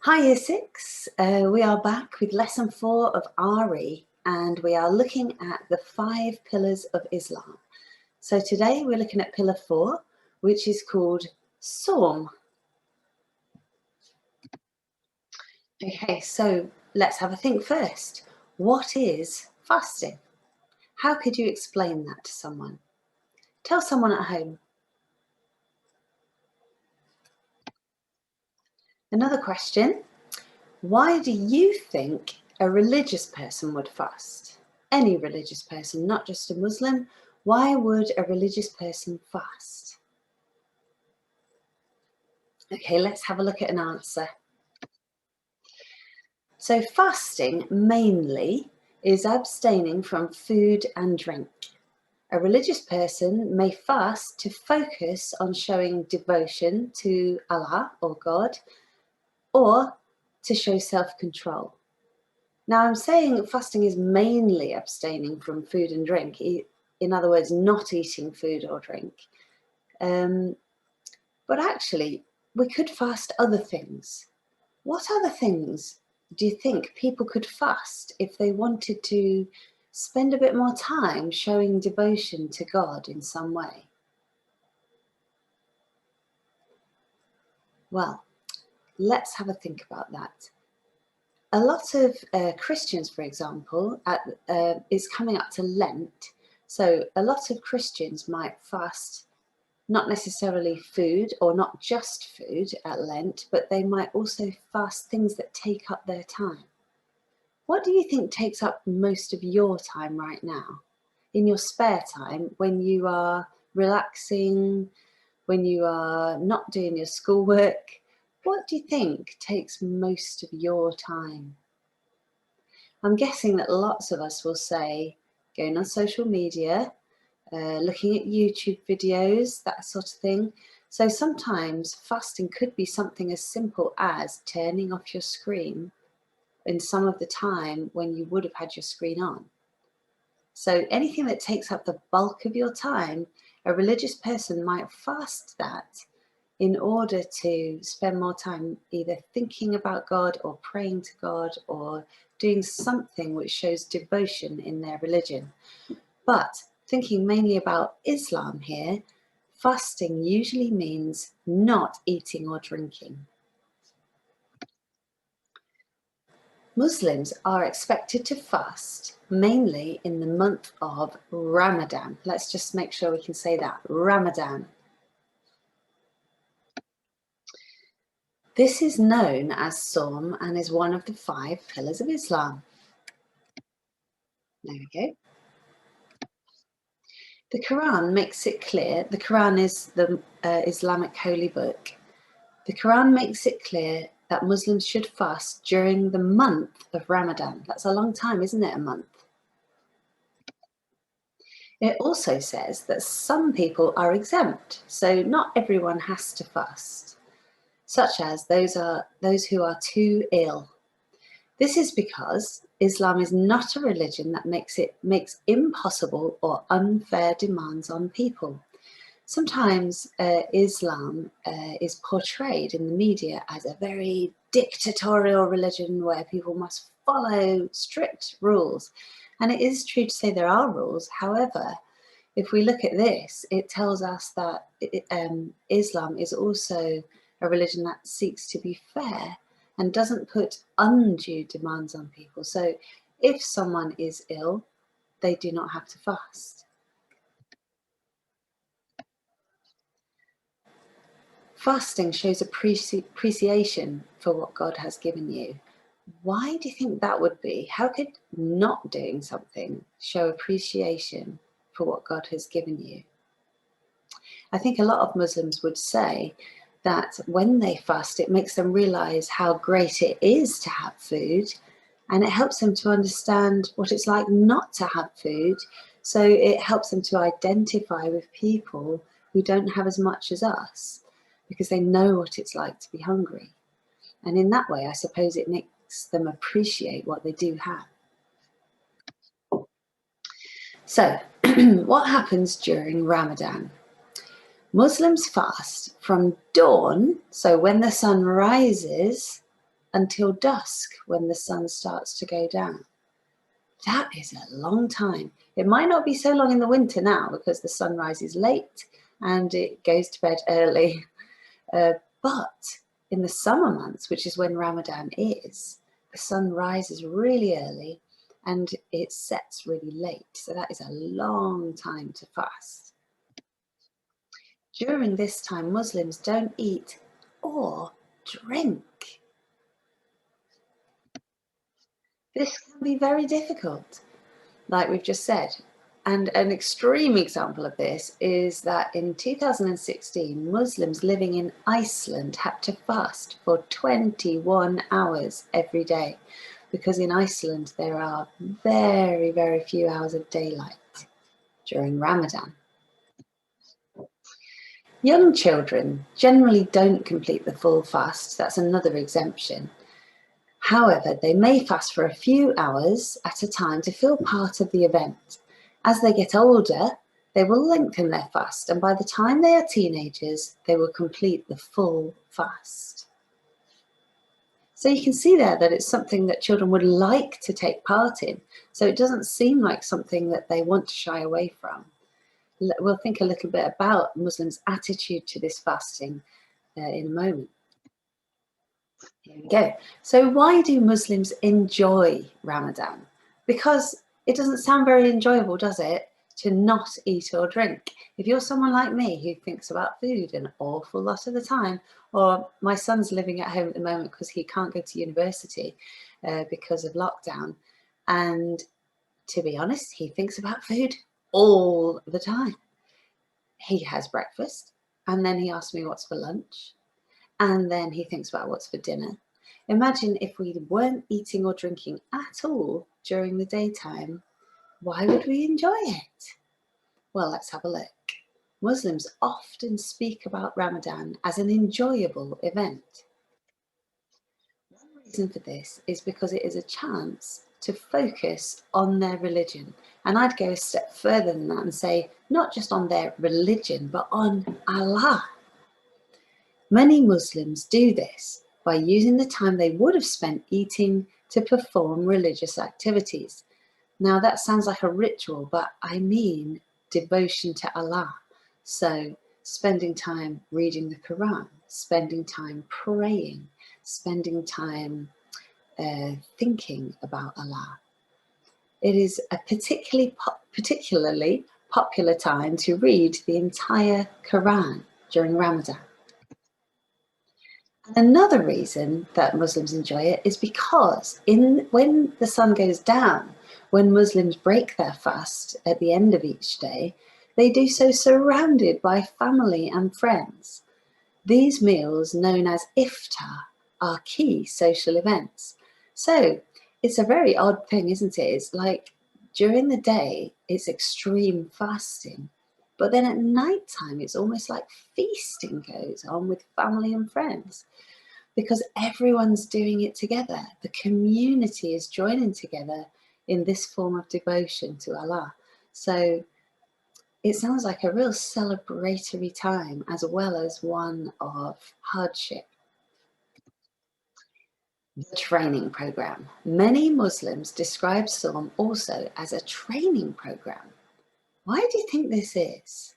Hi Year 6, we are back with lesson 4 of RE and we are looking at the 5 pillars of Islam. So today we're looking at pillar 4, which is called Sawm. Okay, so let's have a think first. What is fasting? How could you explain that to someone? Tell someone at home. Another question. Why do you think a religious person would fast? Any religious person, not just a Muslim. Why would a religious person fast? Okay, let's have a look at an answer. So fasting mainly is abstaining from food and drink. A religious person may fast to focus on showing devotion to Allah or God, or to show self-control. Now, I'm saying fasting is mainly abstaining from food and drink, in other words, not eating food or drink. But actually, we could fast other things. What other things do you think people could fast if they wanted to spend a bit more time showing devotion to God in some way? Well, let's have a think about that. A lot of Christians, for example, it's coming up to Lent. So a lot of Christians might fast not necessarily food or not just food at Lent, but they might also fast things that take up their time. What do you think takes up most of your time right now? In your spare time, when you are relaxing, when you are not doing your schoolwork, what do you think takes most of your time? I'm guessing that lots of us will say going on social media, looking at YouTube videos, that sort of thing. So sometimes fasting could be something as simple as turning off your screen in some of the time when you would have had your screen on. So anything that takes up the bulk of your time, a religious person might fast that in order to spend more time either thinking about God or praying to God or doing something which shows devotion in their religion. But thinking mainly about Islam here, fasting usually means not eating or drinking. Muslims are expected to fast mainly in the month of Ramadan. Let's just make sure we can say that, Ramadan. This is known as Sawm and is one of the 5 pillars of Islam. There we go. The Quran makes it clear, the Quran is the Islamic holy book. The Quran makes it clear that Muslims should fast during the month of Ramadan. That's a long time, isn't it, a month? It also says that some people are exempt, so not everyone has to fast, such as those who are too ill. This is because Islam is not a religion that makes impossible or unfair demands on people. Sometimes Islam is portrayed in the media as a very dictatorial religion where people must follow strict rules. And it is true to say there are rules. However, if we look at this, it tells us that Islam is also a religion that seeks to be fair and doesn't put undue demands on people. So if someone is ill, they do not have to fast. Fasting shows appreciation for what God has given you. Why do you think that would be? How could not doing something show appreciation for what God has given you? I think a lot of Muslims would say that when they fast, it makes them realize how great it is to have food, and it helps them to understand what it's like not to have food. So it helps them to identify with people who don't have as much as us, because they know what it's like to be hungry. And in that way, I suppose it makes them appreciate what they do have. So what happens during Ramadan? Muslims fast from dawn, so when the sun rises, until dusk when the sun starts to go down. That is a long time. It might not be so long in the winter now because the sun rises late and it goes to bed early. But in the summer months, which is when Ramadan is, the sun rises really early and it sets really late. So that is a long time to fast. During this time, Muslims don't eat or drink. This can be very difficult, like we've just said. And an extreme example of this is that in 2016, Muslims living in Iceland had to fast for 21 hours every day, because in Iceland there are very, very few hours of daylight during Ramadan. Young children generally don't complete the full fast. That's another exemption. However, they may fast for a few hours at a time to feel part of the event. As they get older, they will lengthen their fast, and by the time they are teenagers, they will complete the full fast. So you can see there that it's something that children would like to take part in. So it doesn't seem like something that they want to shy away from. We'll think a little bit about Muslims' attitude to this fasting in a moment. Here we go. So why do Muslims enjoy Ramadan? Because it doesn't sound very enjoyable, does it, to not eat or drink? If you're someone like me who thinks about food an awful lot of the time, or my son's living at home at the moment because he can't go to university because of lockdown, and to be honest, he thinks about food all the time. He has breakfast, and then he asks me what's for lunch, and then he thinks about what's for dinner. Imagine if we weren't eating or drinking at all during the daytime. Why would we enjoy it? Well, let's have a look. Muslims often speak about Ramadan as an enjoyable event. One reason for this is because it is a chance to focus on their religion. And I'd go a step further than that and say, not just on their religion, but on Allah. Many Muslims do this by using the time they would have spent eating to perform religious activities. Now that sounds like a ritual, but I mean devotion to Allah. So spending time reading the Quran, spending time praying, spending time thinking about Allah. It is a particularly popular time to read the entire Quran during Ramadan. Another reason that Muslims enjoy it is because when the sun goes down, when Muslims break their fast at the end of each day, they do so surrounded by family and friends. These meals, known as iftar, are key social events. So it's a very odd thing, isn't it? It's like during the day, it's extreme fasting. But then at night time, it's almost like feasting goes on with family and friends, because everyone's doing it together. The community is joining together in this form of devotion to Allah. So it sounds like a real celebratory time as well as one of hardship. The training program. Many Muslims describe Sawm also as a training program. Why do you think this is?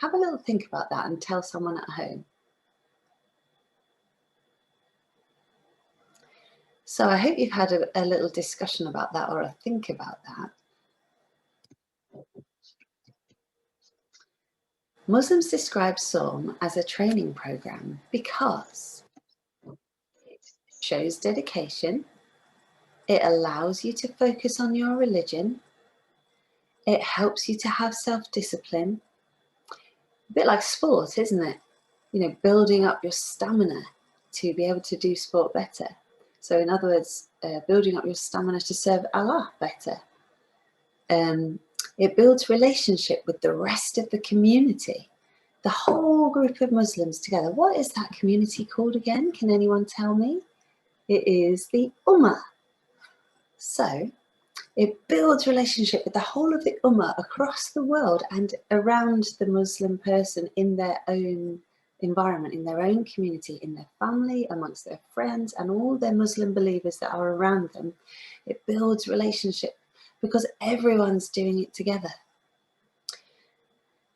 Have a little think about that and tell someone at home. So I hope you've had a little discussion about that, or a think about that. Muslims describe Sawm as a training program because it shows dedication, it allows you to focus on your religion, it helps you to have self-discipline. A bit like sport, isn't it? You know, building up your stamina to be able to do sport better. So in other words, building up your stamina to serve Allah better. It builds relationship with the rest of the community. The whole group of Muslims together. What is that community called again? Can anyone tell me? It is the Ummah. So it builds relationship with the whole of the Ummah across the world and around the Muslim person in their own environment, in their own community, in their family, amongst their friends, and all their Muslim believers that are around them. It builds relationship because everyone's doing it together.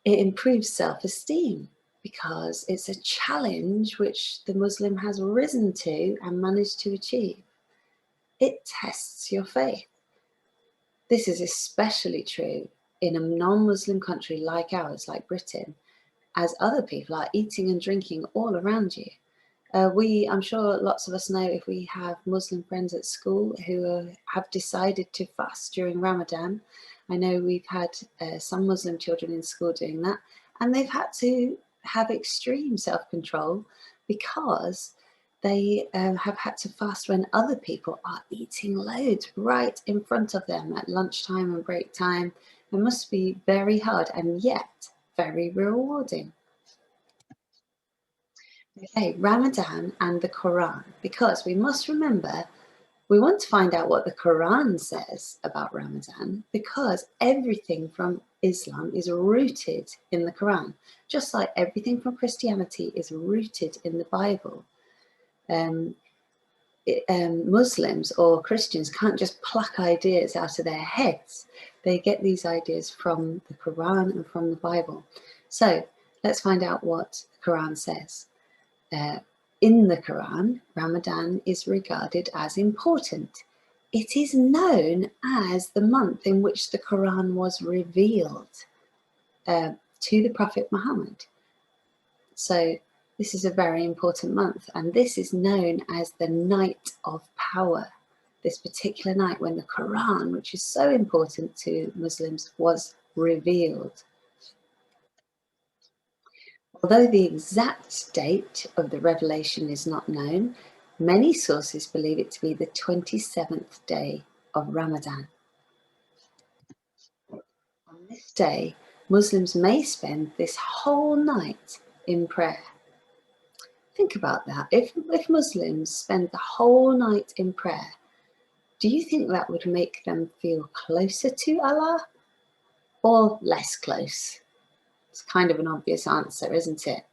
It improves self-esteem because it's a challenge which the Muslim has risen to and managed to achieve. It tests your faith. This is especially true in a non-Muslim country like ours, like Britain, as other people are eating and drinking all around you. I'm sure lots of us know, if we have Muslim friends at school who have decided to fast during Ramadan. I know we've had some Muslim children in school doing that, and they've had to have extreme self-control because they have had to fast when other people are eating loads right in front of them at lunchtime and break time. It must be very hard and yet very rewarding. Okay, Ramadan and the Quran, because we must remember, we want to find out what the Quran says about Ramadan, because everything from Islam is rooted in the Quran, just like everything from Christianity is rooted in the Bible. Muslims or Christians can't just pluck ideas out of their heads. They get these ideas from the Quran and from the Bible. So let's find out what the Quran says. In the Quran, Ramadan is regarded as important. It is known as the month in which the Quran was revealed to the Prophet Muhammad. So this is a very important month, and this is known as the night of power. This particular night when the Quran, which is so important to Muslims, was revealed. Although the exact date of the revelation is not known, many sources believe it to be the 27th day of Ramadan. On this day, Muslims may spend this whole night in prayer. Think about that. If Muslims spend the whole night in prayer, do you think that would make them feel closer to Allah or less close? It's kind of an obvious answer, isn't it?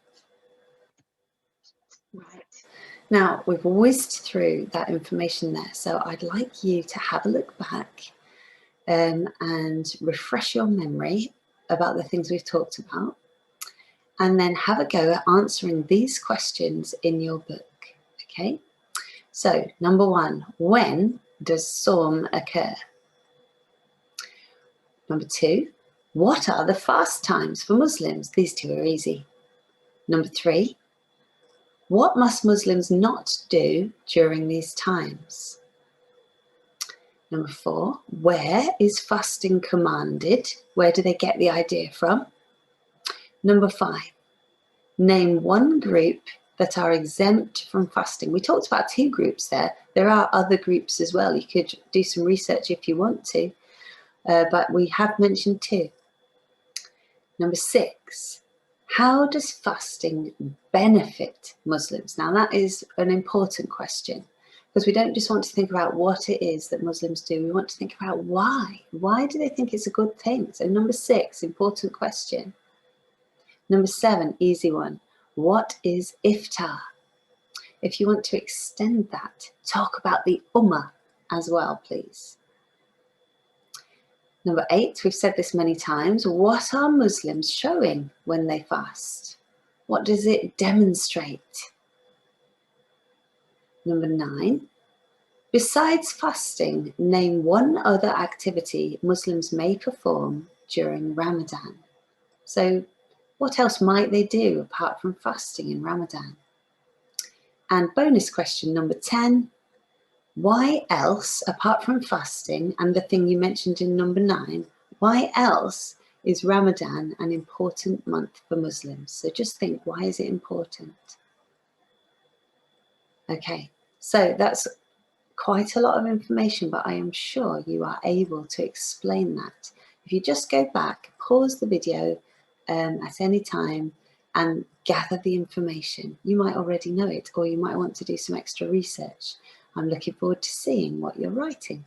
Right. Now, we've whizzed through that information there, so I'd like you to have a look back and refresh your memory about the things we've talked about, and then have a go at answering these questions in your book, okay? So, number one, when does Sawm occur? Number two, what are the fast times for Muslims? These two are easy. Number three, what must Muslims not do during these times? Number four, where is fasting commanded? Where do they get the idea from? Number five, name one group that are exempt from fasting. We talked about two groups there. There are other groups as well. You could do some research if you want to, but we have mentioned two. Number six, how does fasting benefit Muslims? Now that is an important question, because we don't just want to think about what it is that Muslims do, we want to think about why. Why do they think it's a good thing? So number six, important question. Number seven, easy one. What is iftar? If you want to extend that, talk about the ummah as well, please. Number eight, we've said this many times, what are Muslims showing when they fast? What does it demonstrate? Number nine, besides fasting, name one other activity Muslims may perform during Ramadan. So what else might they do apart from fasting in Ramadan? And bonus question number 10, why else, apart from fasting and the thing you mentioned in number 9, why else is Ramadan an important month for Muslims? So just think, why is it important? Okay, so that's quite a lot of information, but I am sure you are able to explain that. If you just go back, pause the video at any time and gather the information. You might already know it, or you might want to do some extra research. I'm looking forward to seeing what you're writing.